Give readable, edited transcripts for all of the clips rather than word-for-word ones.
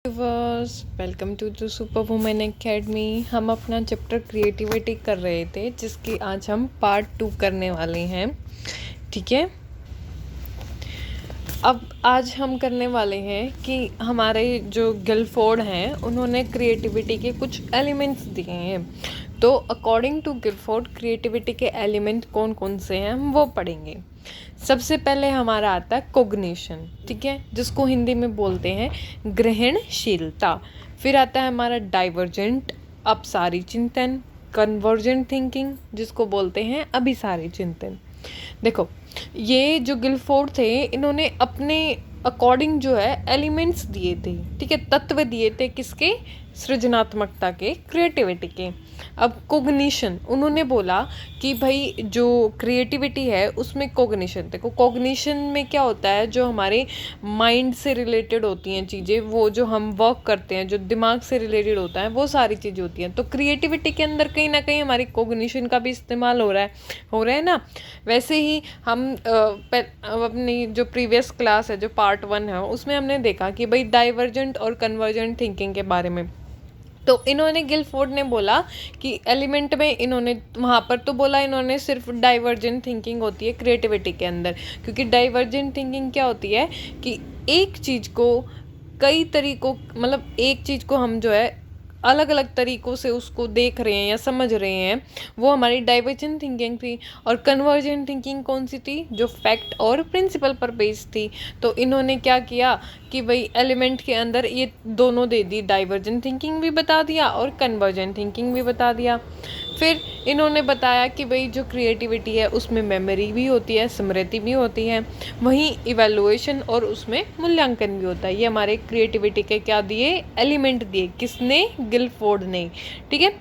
Viewers, welcome to the super women academy. हम अपना chapter creativity कर रहे थे, जिसकी आज हम पार्ट 2 करने वाले हैं। ठीक है, अब आज हम करने वाले हैं कि हमारे जो गिलफोर्ड हैं उन्होंने क्रिएटिविटी के कुछ एलिमेंट्स दिए हैं। तो अकॉर्डिंग टू गिलफोर्ड क्रिएटिविटी के एलिमेंट कौन कौन से हैं हम वो पढ़ेंगे। सबसे पहले हमारा आता है कोग्निशन, ठीक है, जिसको हिंदी में बोलते हैं ग्रहणशीलता। फिर आता है हमारा डाइवर्जेंट अपसारी चिंतन, कन्वर्जेंट थिंकिंग, जिसको बोलते हैं अभिसारी चिंतन। देखो, ये जो गिलफोर्ड थे इन्होंने अपने अकॉर्डिंग जो है एलिमेंट्स दिए थे, ठीक है, तत्व दिए थे किसके, सृजनात्मकता के, क्रिएटिविटी के। अब कोग्निशन, उन्होंने बोला कि भाई जो क्रिएटिविटी है उसमें कोग्निशन, देखो कोग्निशन में क्या होता है, जो हमारे माइंड से रिलेटेड होती हैं चीज़ें, वो जो हम वर्क करते हैं, जो दिमाग से रिलेटेड होता है, वो सारी चीज़ें होती हैं। तो क्रिएटिविटी के अंदर कहीं ना कहीं हमारी कोग्निशन का भी इस्तेमाल हो रहा है ना। वैसे ही हम अपनी जो प्रीवियस क्लास है, जो पार्ट 1 है, उसमें हमने देखा कि भाई डाइवर्जेंट और कन्वर्जेंट थिंकिंग के बारे में। तो इन्होंने गिलफोर्ड ने बोला कि एलिमेंट में इन्होंने वहाँ पर तो बोला इन्होंने सिर्फ डाइवर्जेंट थिंकिंग होती है क्रिएटिविटी के अंदर, क्योंकि डाइवर्जेंट थिंकिंग क्या होती है कि एक चीज़ को कई तरीकों, मतलब एक चीज़ को हम जो है अलग अलग तरीक़ों से उसको देख रहे हैं या समझ रहे हैं, वो हमारी डाइवर्जेंट थिंकिंग थी। और कन्वर्जेंट थिंकिंग कौन सी थी, जो फैक्ट और प्रिंसिपल पर बेस्ड थी। तो इन्होंने क्या किया कि भाई एलिमेंट के अंदर ये दोनों दे दी, डाइवर्जेंट थिंकिंग भी बता दिया और कन्वर्जेंट थिंकिंग भी बता दिया। फिर इन्होंने बताया कि भाई जो क्रिएटिविटी है उसमें मेमोरी भी होती है, स्मृति भी होती है, वहीं इवैल्यूएशन और उसमें मूल्यांकन भी होता है। ये हमारे क्रिएटिविटी के क्या दिए, एलिमेंट दिए, किसने, गिलफोर्ड ने। ठीक है,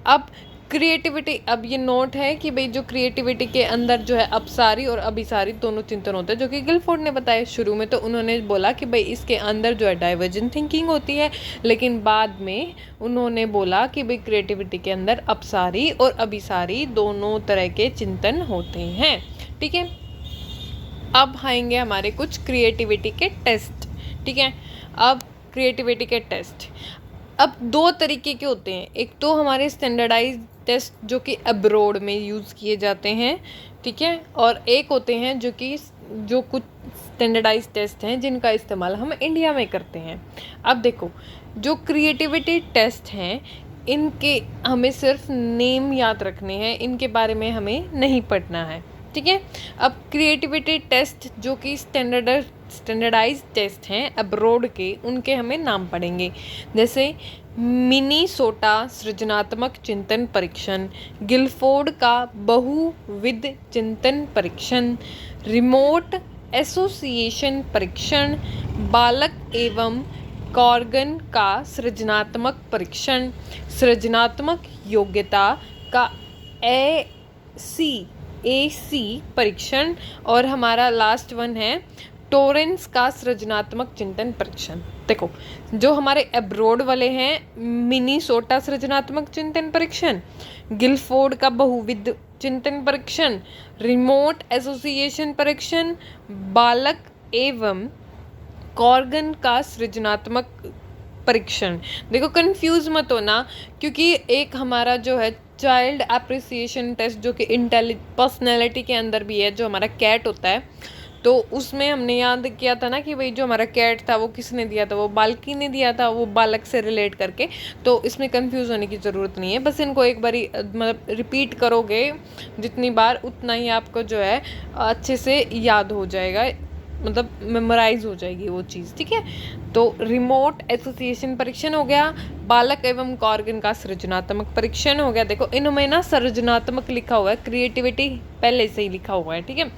अब क्रिएटिविटी, अब ये नोट है कि भाई जो क्रिएटिविटी के अंदर जो है अपसारी और अभिसारी दोनों चिंतन होते हैं, जो कि गिलफोर्ड ने बताया शुरू में। तो उन्होंने बोला कि भाई इसके अंदर जो है डाइवर्जेंट थिंकिंग होती है, लेकिन बाद में उन्होंने बोला कि भाई क्रिएटिविटी के अंदर अपसारी और अभिसारी दोनों तरह के चिंतन होते हैं। ठीक है, अब आएंगे हमारे कुछ क्रिएटिविटी के टेस्ट। ठीक है, अब क्रिएटिविटी के टेस्ट अब दो तरीके के होते हैं। एक तो हमारे स्टैंडर्डाइज टेस्ट जो कि अब्रॉड में यूज़ किए जाते हैं, ठीक है, और एक होते हैं जो कुछ स्टैंडर्डाइज टेस्ट हैं जिनका इस्तेमाल हम इंडिया में करते हैं। अब देखो, जो क्रिएटिविटी टेस्ट हैं इनके हमें सिर्फ नेम याद रखने हैं, इनके बारे में हमें नहीं पढ़ना है। ठीक है, अब क्रिएटिविटी टेस्ट जो कि स्टैंडर्डाइज टेस्ट हैं अब्रॉड के, उनके हमें नाम पढ़ेंगे। जैसे मिनीसोटा सृजनात्मक चिंतन परीक्षण, गिलफोर्ड का बहुविध चिंतन परीक्षण, रिमोट एसोसिएशन परीक्षण, बालक एवं कॉर्गन का सृजनात्मक परीक्षण, सृजनात्मक योग्यता का एसी परीक्षण, और हमारा लास्ट वन है टोरेंस का सृजनात्मक चिंतन परीक्षण। देखो, जो हमारे अब्रॉड वाले हैं, मिनीसोटा सृजनात्मक चिंतन परीक्षण, गिलफोर्ड का बहुविध चिंतन परीक्षण, रिमोट एसोसिएशन परीक्षण, बालक एवं कॉर्गन का सृजनात्मक परीक्षण। देखो, कंफ्यूज मत होना, क्योंकि एक हमारा जो है चाइल्ड एप्रिसिएशन टेस्ट जो कि पर्सनैलिटी के अंदर भी है, जो हमारा कैट होता है, तो उसमें हमने याद किया था ना कि भाई जो हमारा कैट था वो किसने दिया था, वो बालकी ने दिया था, वो बालक से रिलेट करके। तो इसमें कंफ्यूज होने की ज़रूरत नहीं है, बस इनको एक बारी मतलब रिपीट करोगे जितनी बार, उतना ही आपको जो है अच्छे से याद हो जाएगा, मतलब मेमोराइज हो जाएगी वो चीज़। ठीक है, तो रिमोट एसोसिएशन परीक्षण हो गया, बालक एवं कॉर्गन का सृजनात्मक परीक्षण हो गया। देखो, इनमें ना सृजनात्मक लिखा हुआ है, क्रिएटिविटी पहले से ही लिखा हुआ है। ठीक है,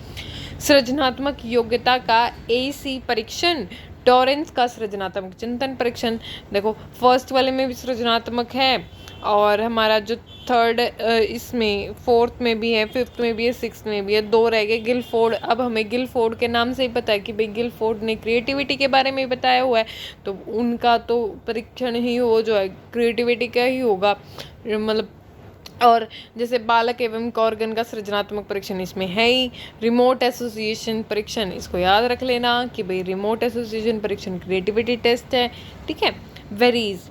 सृजनात्मक योग्यता का एसी परीक्षण, टॉरेंस का सृजनात्मक चिंतन परीक्षण। देखो, फर्स्ट वाले में भी सृजनात्मक है, और हमारा जो थर्ड इसमें फोर्थ में भी है, फिफ्थ में भी है, सिक्स्थ में भी है, दो रह गए गिलफोर्ड। अब हमें गिलफोर्ड के नाम से ही पता है कि भाई गिलफोर्ड ने क्रिएटिविटी के बारे में बताया हुआ है, तो उनका तो परीक्षण ही वो जो है क्रिएटिविटी का ही होगा, मतलब। और जैसे बालक एवं कॉर्गन का सृजनात्मक परीक्षण इसमें है ही। रिमोट एसोसिएशन परीक्षण, इसको याद रख लेना कि भाई रिमोट एसोसिएशन परीक्षण क्रिएटिविटी टेस्ट है। ठीक है, वेरीज।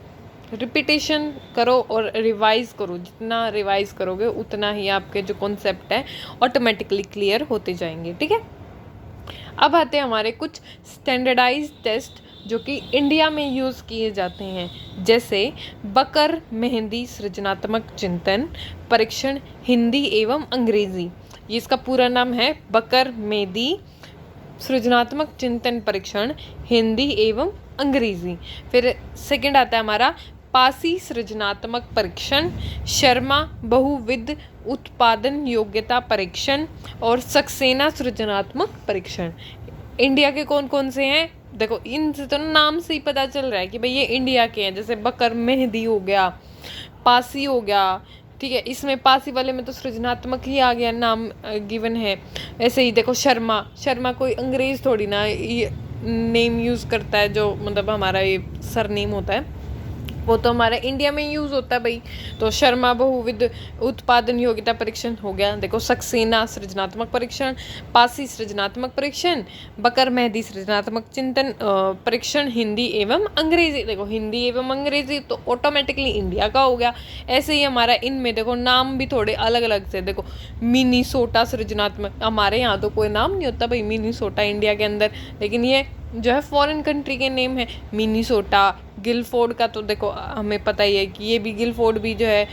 रिपीटेशन करो और रिवाइज करो, जितना रिवाइज करोगे उतना ही आपके जो कॉन्सेप्ट है ऑटोमेटिकली क्लियर होते जाएंगे। ठीक है, अब आते हैं हमारे कुछ स्टैंडर्डाइज टेस्ट जो कि इंडिया में यूज़ किए जाते हैं, जैसे बकर मेहंदी सृजनात्मक चिंतन परीक्षण हिंदी एवं अंग्रेजी। ये इसका पूरा नाम है बकर मेहंदी सृजनात्मक चिंतन परीक्षण हिंदी एवं अंग्रेजी। फिर सेकंड आता है हमारा पासी सृजनात्मक परीक्षण, शर्मा बहुविध उत्पादन योग्यता परीक्षण और सक्सेना सृजनात्मक परीक्षण। इंडिया के कौन कौन से हैं? देखो, इनसे तो नाम से ही पता चल रहा है कि भाई ये इंडिया के हैं। जैसे बकर मेहंदी हो गया, पासी हो गया, ठीक है, इसमें पासी वाले में तो सृजनात्मक ही आ गया, नाम गिवन है। ऐसे ही देखो शर्मा, शर्मा कोई अंग्रेज थोड़ी ना ये नेम यूज़ करता है, जो मतलब हमारा ये सरनेम होता है वो तो हमारा इंडिया में यूज़ होता है भाई। तो शर्मा बहुविध उत्पादन योग्यता परीक्षण हो गया। देखो सक्सेना सृजनात्मक परीक्षण, पासी सृजनात्मक परीक्षण, बकर मेहंदी सृजनात्मक चिंतन परीक्षण हिंदी एवं अंग्रेजी। देखो हिंदी एवं अंग्रेजी तो ऑटोमेटिकली इंडिया का हो गया। ऐसे ही हमारा इनमें देखो नाम भी थोड़े अलग अलग से, देखो मिनीसोटा सृजनात्मक, हमारे यहाँ तो कोई नाम नहीं होता भाई मिनीसोटा इंडिया के अंदर, लेकिन ये जो है फॉरेन कंट्री के नेम है। मिनीसोटा, गिलफोर्ड का तो देखो हमें पता ही है कि ये भी गिलफोर्ड भी जो है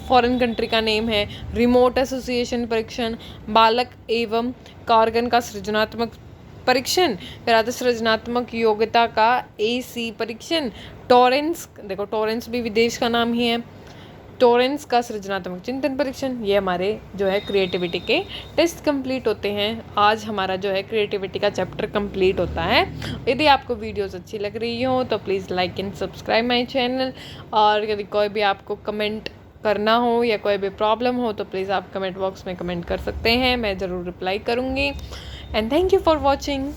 फॉरेन कंट्री का नेम है। रिमोट एसोसिएशन परीक्षण, बालक एवं कार्गन का सृजनात्मक परीक्षण। फिर आता सृजनात्मक योग्यता का AC परीक्षण। टॉरेंस, देखो टॉरेंस भी विदेश का नाम ही है। टॉरेंस का सृजनात्मक चिंतन परीक्षण। ये हमारे जो है क्रिएटिविटी के टेस्ट कंप्लीट होते हैं। आज हमारा जो है क्रिएटिविटी का चैप्टर कंप्लीट होता है। यदि आपको वीडियोस अच्छी लग रही हो तो please like and subscribe my channel. और यदि कोई भी आपको कमेंट करना हो या कोई भी प्रॉब्लम हो तो प्लीज़ आप कमेंट बॉक्स में कमेंट कर सकते हैं, मैं ज़रूर रिप्लाई करूँगी। And thank you for watching.